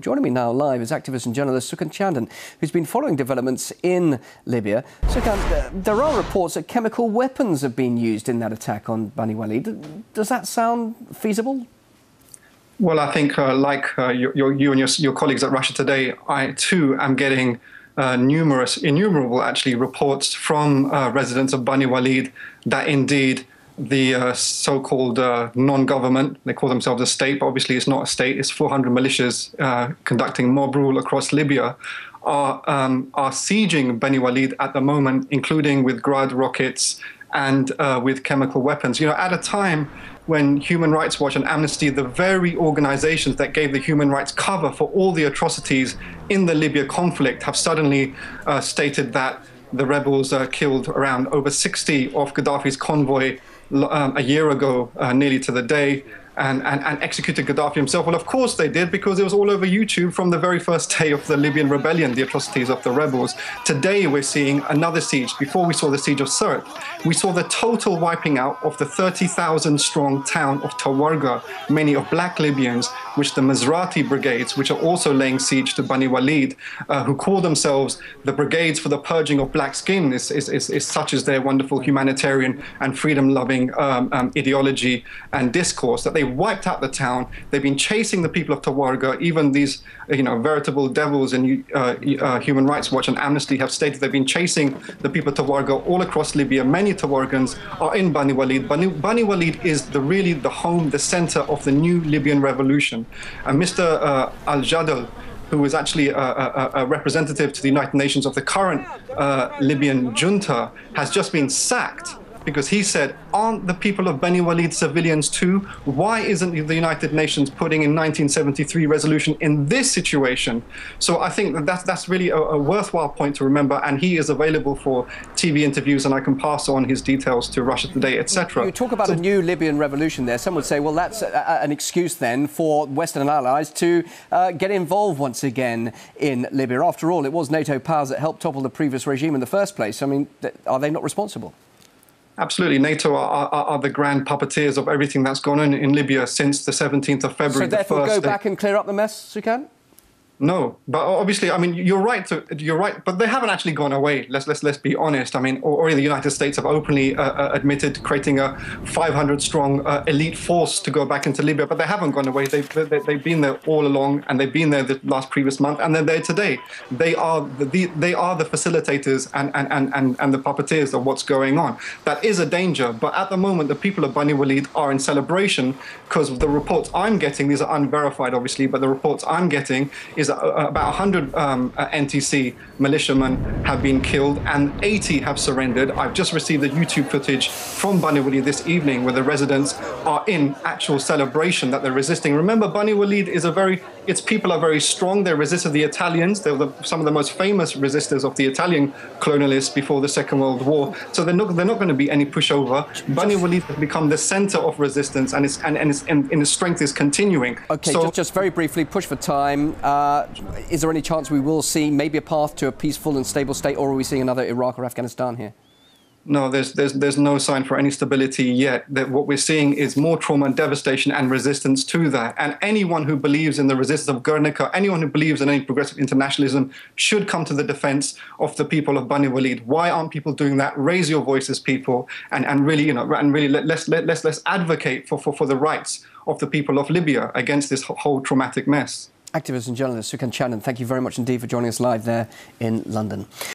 Joining me now live is activist and journalist Sukan Chandan, who's been following developments in Libya. Sukan, there are reports that chemical weapons have been used in that attack on Bani Walid. Does that sound feasible? Well, I think you and your colleagues at Russia Today, I too am getting innumerable actually reports from residents of Bani Walid that indeed the so-called non-government, they call themselves a state, but obviously it's not a state, it's 400 militias conducting mob rule across Libya, are sieging Bani Walid at the moment, including with Grad rockets and with chemical weapons. You know, at a time when Human Rights Watch and Amnesty, the very organizations that gave the human rights cover for all the atrocities in the Libya conflict, have suddenly stated that the rebels killed around over 60 of Gaddafi's convoy a year ago, nearly to the day, and executed Gaddafi himself. Well, of course they did, because it was all over YouTube from the very first day of the Libyan rebellion, the atrocities of the rebels. Today we're seeing another siege. Before we saw the siege of Sirte, we saw the total wiping out of the 30,000 strong town of Tawarga, many of black Libyans, which the Mizrati brigades, which are also laying siege to Bani Walid, who call themselves the brigades for the purging of black skin, is such as their wonderful humanitarian and freedom-loving ideology and discourse, that they wiped out the town. They've been chasing the people of Tawarga. Even these, veritable devils in Human Rights Watch and Amnesty have stated they've been chasing the people of Tawarga all across Libya. Many Tawargans are in Bani Walid. Bani Walid is really the home, the center of the new Libyan revolution. And Mr. Al-Jadal, who is actually a representative to the United Nations of the current Libyan junta, has just been sacked because he said, aren't the people of Bani Walid civilians too? Why isn't the United Nations putting in 1973 resolution in this situation? So I think that's really a worthwhile point to remember, and he is available for TV interviews, and I can pass on his details to Russia Today, etc. You talk about a new Libyan revolution there. Some would say, well, that's an excuse then for Western allies to get involved once again in Libya. After all, it was NATO powers that helped topple the previous regime in the first place. I mean, are they not responsible? Absolutely. NATO are the grand puppeteers of everything that's gone on in Libya since the 17th of February. So therefore go back and clear up the mess, Sukan? No, but obviously, I mean, you're right, but they haven't actually gone away. Let's be honest. I mean, already the United States have openly admitted creating a 500-strong elite force to go back into Libya, but they haven't gone away. They've been there all along, and they've been there the previous month, and they're there today. They are the facilitators and the puppeteers of what's going on. That is a danger, but at the moment, the people of Bani Walid are in celebration, because the reports I'm getting, these are unverified, obviously, but the reports I'm getting is about 100 NTC militiamen have been killed and 80 have surrendered. I've just received the YouTube footage from Bani Walid this evening where the residents are in actual celebration that they're resisting. Remember, Bani Walid is its people are very strong. They resisted the Italians. They were some of the most famous resistors of the Italian colonialists before the Second World War. So they're not going to be any pushover. Bani Walid has become the center of resistance, and its strength is continuing. Okay, so, just very briefly, push for time. Is there any chance we will see maybe a path to a peaceful and stable state, or are we seeing another Iraq or Afghanistan here? No, there's no sign for any stability yet. That what we're seeing is more trauma and devastation and resistance to that. And anyone who believes in the resistance of Guernica, anyone who believes in any progressive internationalism, should come to the defense of the people of Bani Walid. Why aren't people doing that? Raise your voices, people, and really, let's advocate for the rights of the people of Libya against this whole traumatic mess. Activist and journalist Sukan Chandan, thank you very much indeed for joining us live there in London.